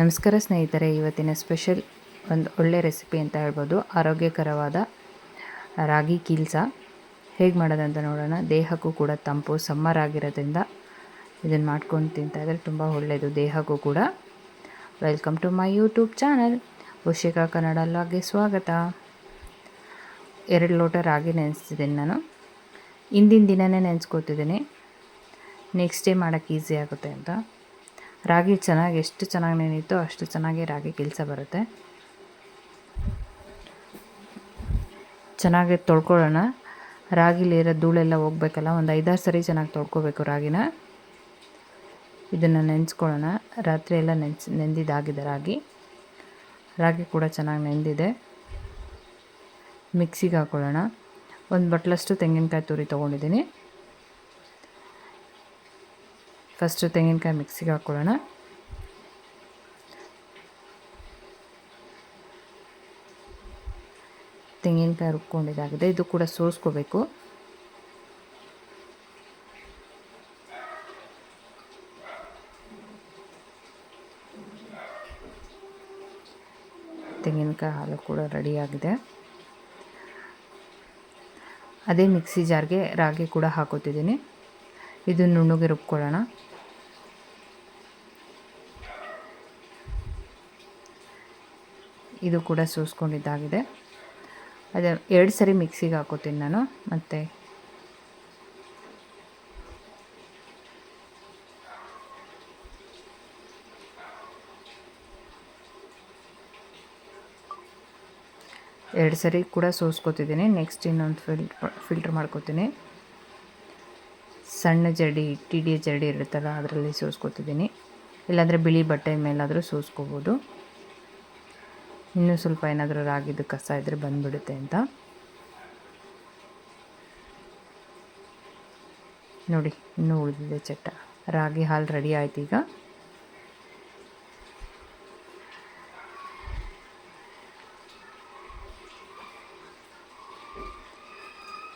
ನಮಸ್ಕಾರ ಸ್ನೇಹಿತರೆ, ಇವತ್ತಿನ ಸ್ಪೆಷಲ್ ಒಂದು ಒಳ್ಳೆ ರೆಸಿಪಿ ಅಂತ ಹೇಳ್ಬೋದು. ಆರೋಗ್ಯಕರವಾದ ರಾಗಿ ಕೀಲ್ಸ ಹೇಗೆ ಮಾಡೋದಂತ ನೋಡೋಣ. ದೇಹಕ್ಕೂ ಕೂಡ ತಂಪು, ಸಮ್ಮರ್ ಆಗಿರೋದ್ರಿಂದ ಇದನ್ನು ಮಾಡ್ಕೊಂಡು ತಿಂತಾಯಿದ್ರೆ ತುಂಬ ಒಳ್ಳೆಯದು ದೇಹಕ್ಕೂ ಕೂಡ. Welcome to my YouTube channel Ushika Kannada ಲಾಗ್ಗೆ ಸ್ವಾಗತ. 2 ಲೋಟ ರಾಗಿ ನೆನೆಸ್ತಿದ್ದೀನಿ ನಾನು. ಹಿಂದಿನ ದಿನವೇ ನೆನೆಸ್ಕೊತಿದ್ದೀನಿ, ನೆಕ್ಸ್ಟ್ ಡೇ ಮಾಡೋಕ್ಕೆ ಈಸಿ ಆಗುತ್ತೆ ಅಂತ. ರಾಗಿ ಎಷ್ಟು ಚೆನ್ನಾಗಿ ನೆನೆಯುತ್ತೋ ಅಷ್ಟು ಚೆನ್ನಾಗಿ ರಾಗಿ ಕೀಲ್ಸ ಬರುತ್ತೆ. ಚೆನ್ನಾಗಿ ತೊಳ್ಕೊಳ್ಳೋಣ. ರಾಗಿಲಿರೋ ಧೂಳೆಲ್ಲ ಹೋಗಬೇಕಲ್ಲ, ಒಂದು 5-6 ಸರಿ ಚೆನ್ನಾಗಿ ತೊಳ್ಕೊಬೇಕು ರಾಗಿನ. ಇದನ್ನು ನೆನೆಸ್ಕೊಳ್ಳೋಣ. ರಾತ್ರಿ ಎಲ್ಲ ನೆಂದಿದ್ದಾಗಿದೆ ರಾಗಿ ಕೂಡ ಚೆನ್ನಾಗಿ ನೆಂದಿದೆ. ಮಿಕ್ಸಿಗೆ ಹಾಕ್ಕೊಳ್ಳೋಣ. ಒಂದು ಬಟ್ಲಷ್ಟು ತೆಂಗಿನಕಾಯಿ ತುರಿ ತೊಗೊಂಡಿದ್ದೀನಿ. ಫಸ್ಟು ತೆಂಗಿನಕಾಯಿ ಮಿಕ್ಸಿಗೆ ಹಾಕ್ಕೊಳ್ಳೋಣ. ತೆಂಗಿನಕಾಯಿ ರುಬ್ಕೊಂಡಿದ್ದಾಗಿದೆ. ಇದು ಕೂಡ ಸೋಸ್ಕೋಬೇಕು. ತೆಂಗಿನಕಾಯಿ ಹಾಲು ಕೂಡ ರೆಡಿಯಾಗಿದೆ. ಅದೇ ಮಿಕ್ಸಿ ಜಾರ್ಗೆ ರಾಗಿ ಕೂಡ ಹಾಕೋತಿದ್ದೀನಿ. ಇದನ್ನು ನುಣ್ಣಗೆ ರುಬ್ಕೊಳ್ಳೋಣ. ಇದು ಕೂಡ ಸೋಸ್ಕೊಂಡಿದ್ದಾಗಿದೆ. ಅದೇ 2 ಸರಿ ಮಿಕ್ಸಿಗೆ ಹಾಕೋತೀನಿ ನಾನು. ಮತ್ತು ಎರಡು ಸರಿ ಕೂಡ ಸೋಸ್ಕೊತಿದ್ದೀನಿ. ನೆಕ್ಸ್ಟ್ ಇನ್ನೊಂದು ಫಿಲ್ಟ್ರ್ ಮಾಡ್ಕೊತೀನಿ. ಸಣ್ಣ ಜರಡಿ, TDA ಜರಡಿ ಇರುತ್ತಲ್ಲ ಅದರಲ್ಲಿ ಸೋಸ್ಕೊತಿದ್ದೀನಿ. ಇಲ್ಲಾಂದರೆ ಬಿಳಿ ಬಟ್ಟೆ ಮೇಲಾದರೂ ಸೋಸ್ಕೋಬೋದು. ಇನ್ನೂ ಸ್ವಲ್ಪ ಏನಾದರೂ ರಾಗಿದು ಕಸ ಇದ್ದರೆ ಬಂದುಬಿಡುತ್ತೆ ಅಂತ. ನೋಡಿ, ಇನ್ನೂ ಉಳಿದಿದೆ ಚಟ್ಟ. ರಾಗಿ ಹಾಲು ರೆಡಿ ಆಯ್ತು. ಈಗ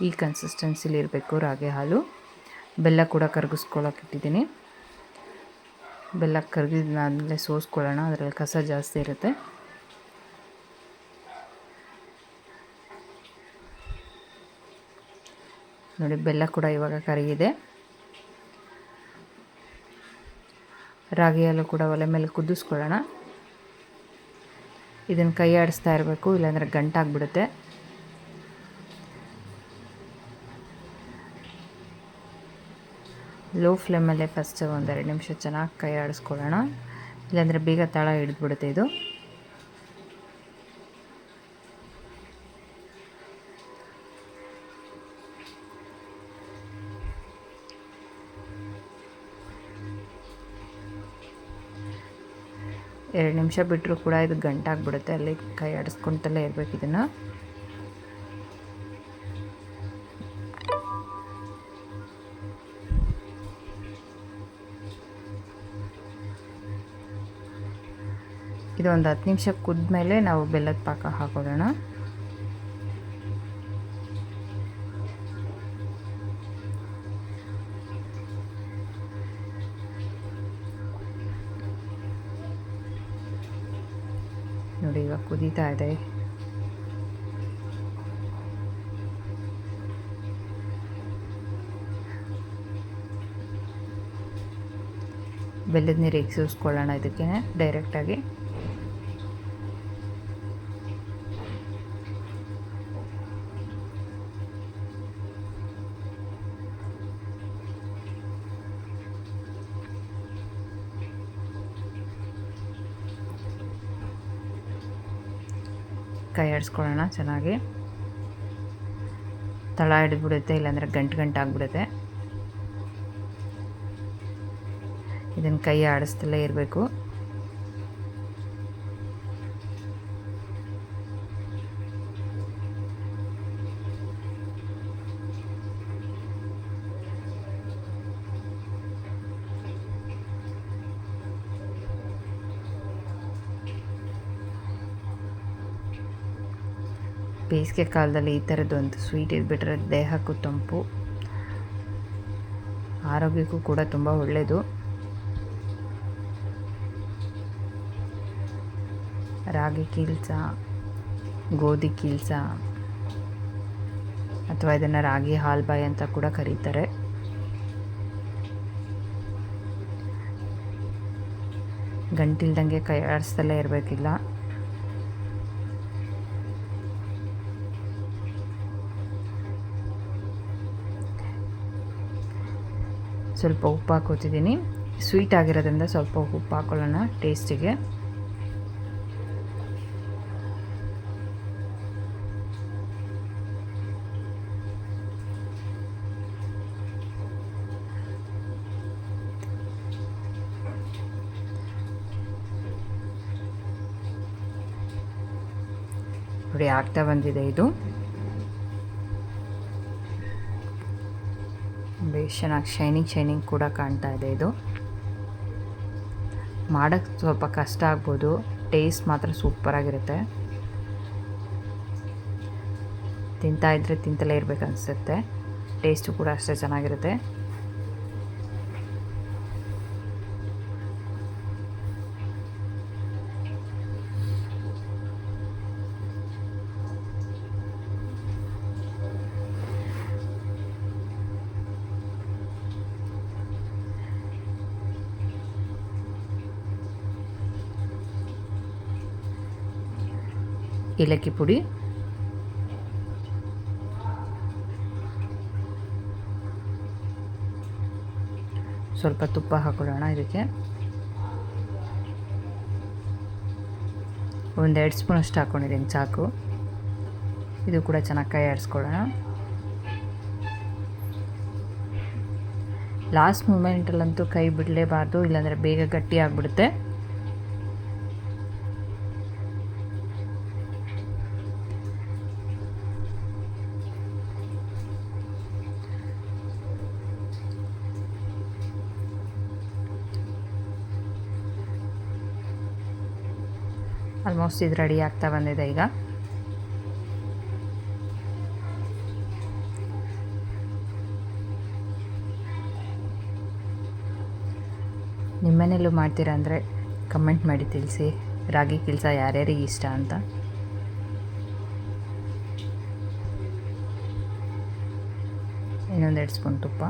ಈ ಕನ್ಸಿಸ್ಟೆನ್ಸಿಲಿ ಇರಬೇಕು ರಾಗಿ ಹಾಲು. ಬೆಲ್ಲ ಕೂಡ ಕರಗಿಸ್ಕೊಳ್ಳೋಕೆ ಇಟ್ಟಿದ್ದೀನಿ. ಬೆಲ್ಲ ಕರಗಿದಾದಮೇಲೆ ಸೋಸ್ಕೊಳ್ಳೋಣ. ಅದರಲ್ಲಿ ಕಸ ಜಾಸ್ತಿ ಇರುತ್ತೆ. ನೋಡಿ, ಬೆಲ್ಲ ಕೂಡ ಇವಾಗ ಕರಗಿದೆ. ರಾಗಿ ಹಾಲು ಕೂಡ ಒಲೆ ಮೇಲೆ ಕುದಿಸ್ಕೊಳ್ಳೋಣ. ಇದನ್ನು ಕೈ ಆಡಿಸ್ತಾ ಇರಬೇಕು, ಇಲ್ಲಾಂದರೆ ಗಂಟಾಗ್ಬಿಡುತ್ತೆ. ಲೋ ಫ್ಲೇಮಲ್ಲೇ ಫಸ್ಟ್ 1-2 ನಿಮಿಷ ಚೆನ್ನಾಗಿ ಕೈ ಆಡಿಸ್ಕೊಳ್ಳೋಣ, ಇಲ್ಲಾಂದರೆ ಬೇಗ ತಳ ಹಿಡಿದ್ಬಿಡುತ್ತೆ ಇದು. ಎರಡು ನಿಮಿಷ ಬಿಟ್ಟರೂ ಕೂಡ ಇದು ಗಂಟಾಗ್ಬಿಡುತ್ತೆ. ಅಲ್ಲಿ ಕೈ ಆಡಿಸ್ಕೊತಲೇ ಇರಬೇಕು ಇದನ್ನು. ಇದು ಒಂದು 10 ನಿಮಿಷ ಕುದ್ಮೇಲೆ ನಾವು ಬೆಲ್ಲದ ಪಾಕ ಹಾಕೊಳ್ಳೋಣ. ನೋಡಿ, ಇವಾಗ ಕುದೀತಾ ಇದೆ. ಬೆಲ್ಲದ ನೀರಿಗೆ ಸೋಸ್ಕೊಳ್ಳೋಣ ಇದಕ್ಕೆ ಡೈರೆಕ್ಟಾಗಿ. ಕೈ ಆಡಿಸ್ಕೊಳ್ಳೋಣ ಚೆನ್ನಾಗಿ. ತಳ ಹಿಡಿದ್ಬಿಡುತ್ತೆ, ಇಲ್ಲಾಂದರೆ ಗಂಟು ಆಗಿಬಿಡುತ್ತೆ. ಇದನ್ನು ಕೈ ಆಡಿಸ್ತಲೇ ಇರಬೇಕು. ಬೇಸಿಗೆ ಕಾಲದಲ್ಲಿ ಈ ಥರದ್ದು ಒಂದು ಸ್ವೀಟ್ ಇದ್ಬಿಟ್ರೆ ದೇಹಕ್ಕೂ ತಂಪು, ಆರೋಗ್ಯಕ್ಕೂ ಕೂಡ ತುಂಬ ಒಳ್ಳೆಯದು. ರಾಗಿ ಕೀಲ್ಸ, ಗೋಧಿ ಕೀಲ್ಸ ಅಥವಾ ಇದನ್ನು ರಾಗಿ ಹಾಲ್ಬಾಯಿ ಅಂತ ಕೂಡ ಕರೀತಾರೆ. ಗಂಟಿಲ್ದಂಗೆ ಕೈ ಆಡಿಸ್ದಲ್ಲೇ ಇರಬೇಕಿಲ್ಲ. ಸ್ವಲ್ಪ ಉಪ್ಪು ಹಾಕೋತಿದ್ದೀನಿ. ಸ್ವೀಟ್ ಆಗಿರೋದ್ರಿಂದ ಸ್ವಲ್ಪ ಉಪ್ಪು ಹಾಕೊಳ್ಳೋಣ ಟೇಸ್ಟಿಗೆ. ನೋಡಿ ಆಗ್ತಾ ಬಂದಿದೆ. ಇದು ಬೇಸ್ ಚೆನ್ನಾಗಿ ಶೈನಿಂಗ್ ಕೂಡ ಕಾಣ್ತಾ ಇದೆ. ಇದು ಮಾಡೋಕ್ಕೆ ಸ್ವಲ್ಪ ಕಷ್ಟ ಆಗ್ಬೋದು, ಟೇಸ್ಟ್ ಮಾತ್ರ ಸೂಪರಾಗಿರುತ್ತೆ. ತಿಂತಾಯಿದ್ರೆ ತಿಂತಲೇ ಇರಬೇಕು ಅನಿಸುತ್ತೆ. ಟೇಸ್ಟು ಕೂಡ ಅಷ್ಟೇ ಚೆನ್ನಾಗಿರುತ್ತೆ. ಏಲಕ್ಕಿ ಪುಡಿ, ಸ್ವಲ್ಪ ತುಪ್ಪ ಹಾಕೊಳ್ಳೋಣ. ಇದಕ್ಕೆ 1-2 ಸ್ಪೂನ್ ಅಷ್ಟು ಹಾಕ್ಕೊಂಡಿದ್ದೀನಿ, ಸಾಕು. ಇದು ಕೂಡ ಚೆನ್ನಾಗಿ ಕೈ ಆಡಿಸ್ಕೊಳ್ಳೋಣ. ಲಾಸ್ಟ್ ಮೂಮೆಂಟಲ್ಲಂತೂ ಕೈ ಬಿಡಲೇಬಾರ್ದು, ಇಲ್ಲಾಂದರೆ ಬೇಗ ಗಟ್ಟಿ ಆಗಿಬಿಡುತ್ತೆ. ಆಲ್ಮೋಸ್ಟ್ ಇದು ರೆಡಿ ಆಗ್ತಾ ಬಂದಿದೆ. ಈಗ ನಿಮ್ಮನೇಲೂ ಮಾಡ್ತೀರಾ ಅಂದರೆ ಕಮೆಂಟ್ ಮಾಡಿ ತಿಳಿಸಿ. ರಾಗಿ ಕೀಲ್ಸ ಯಾರ್ಯಾರಿಗೆ ಇಷ್ಟ ಅಂತ. ಇನ್ನೊಂದು 2 ಸ್ಪೂನ್ ತುಪ್ಪ,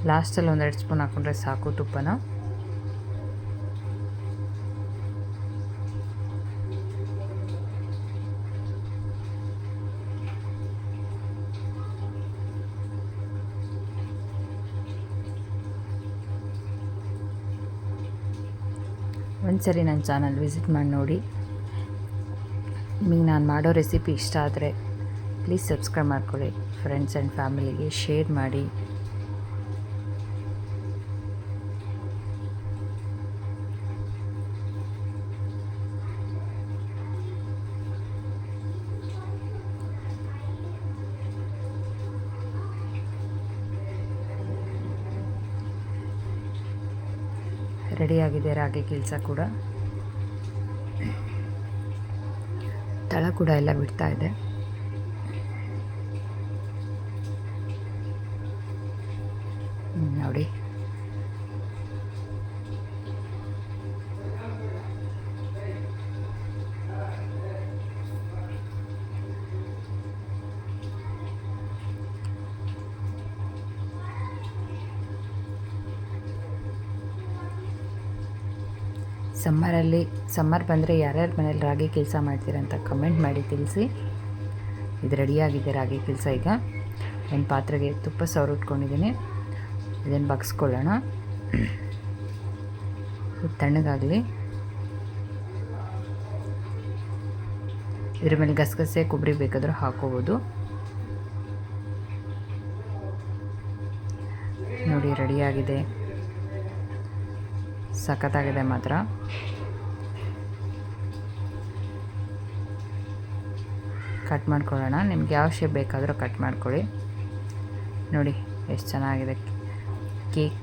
ಲಾಸ್ಟಲ್ಲಿ 1-2 ಸ್ಪೂನ್ ಹಾಕ್ಕೊಂಡ್ರೆ ಸಾಕು ತುಪ್ಪನ. ಒಂದ್ಸರಿ ನನ್ನ ಚಾನಲ್ ವಿಸಿಟ್ ಮಾಡಿ ನೋಡಿ. ನಿಮಗೆ ನಾನು ಮಾಡೋ ರೆಸಿಪಿ ಇಷ್ಟ ಆದರೆ ಪ್ಲೀಸ್ ಸಬ್ಸ್ಕ್ರೈಬ್ ಮಾಡ್ಕೊಳ್ಳಿ. ಫ್ರೆಂಡ್ಸ್ ಆ್ಯಂಡ್ ಫ್ಯಾಮಿಲಿಗೆ ಶೇರ್ ಮಾಡಿ. ರೆಡಿಯಾಗಿದೆ ರಾಗಿ ಕೀಲ್ಸ ಕೂಡ. ತಳ ಕೂಡ ಎಲ್ಲ ಬಿಡ್ತಾ ಇದೆ. ನೋಡಿ, ಸಮ್ಮರ್ ಬಂದರೆ ಯಾರ್ಯಾರ ಮನೇಲಿ ರಾಗಿ ಕೀಲ್ಸ ಮಾಡ್ತೀರಾ ಅಂತ ಕಮೆಂಟ್ ಮಾಡಿ ತಿಳಿಸಿ. ಇದು ರೆಡಿಯಾಗಿದೆ ರಾಗಿ ಕೀಲ್ಸ. ಈಗ ಒಂದು ಪಾತ್ರೆಗೆ ತುಪ್ಪ ಸವರಿಟ್ಕೊಂಡಿದ್ದೀನಿ. ಇದನ್ನು ಬಗ್ಸ್ಕೊಳ್ಳೋಣ. ಇದು ತಣ್ಣಗಾಗಲಿ. ಇದ್ರ ಮೇಲೆ ಗಸಗಸೆ ಕೊಬ್ಬರಿ ಬೇಕಾದರೂ ಹಾಕೋಬೋದು. ನೋಡಿ ರೆಡಿಯಾಗಿದೆ. ಸಖತ್ತಾಗಿದೆ ಮಾತ್ರ. ಕಟ್ ಮಾಡ್ಕೊಳ್ಳೋಣ. ನಿಮ್ಗೆ ಯಾವ ಶೇಪ್ ಬೇಕಾದರೂ ಕಟ್ ಮಾಡ್ಕೊಳ್ಳಿ. ನೋಡಿ ಎಷ್ಟು ಚೆನ್ನಾಗಿದೆ.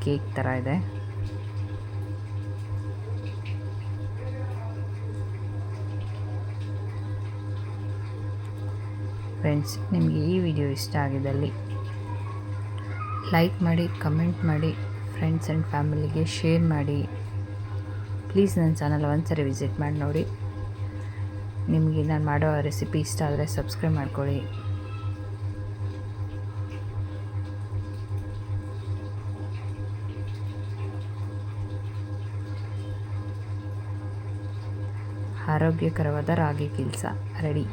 ಕೇಕ್ ಥರ ಇದೆ. ಫ್ರೆಂಡ್ಸ್, ನಿಮಗೆ ಈ ವಿಡಿಯೋ ಇಷ್ಟ ಆಗಿದ್ದಲ್ಲಿ ಲೈಕ್ ಮಾಡಿ, ಕಮೆಂಟ್ ಮಾಡಿ, ಫ್ರೆಂಡ್ಸ್ ಆ್ಯಂಡ್ ಫ್ಯಾಮಿಲಿಗೆ ಶೇರ್ ಮಾಡಿ. ಪ್ಲೀಸ್ ನನ್ನ ಚಾನಲ್ ಒಂದ್ಸರಿ ವಿಸಿಟ್ ಮಾಡಿ ನೋಡಿ. ನಿಮಗೆ ನಾನು ಮಾಡೋ ರೆಸಿಪಿ ಇಷ್ಟ ಆದರೆ ಸಬ್ಸ್ಕ್ರೈಬ್ ಮಾಡ್ಕೊಳ್ಳಿ. ಆರೋಗ್ಯಕರವಾದ ರಾಗಿ ಕಿಲ್ಸ ರೆಡಿ.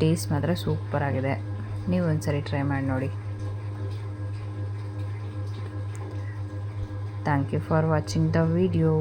ಟೇಸ್ಟ್ ಮಾತ್ರ ಸೂಪರ್ ಆಗಿದೆ. ನೀವು ಒಂದ್ಸರಿ ಟ್ರೈ ಮಾಡಿ ನೋಡಿ. Thank you for watching the video.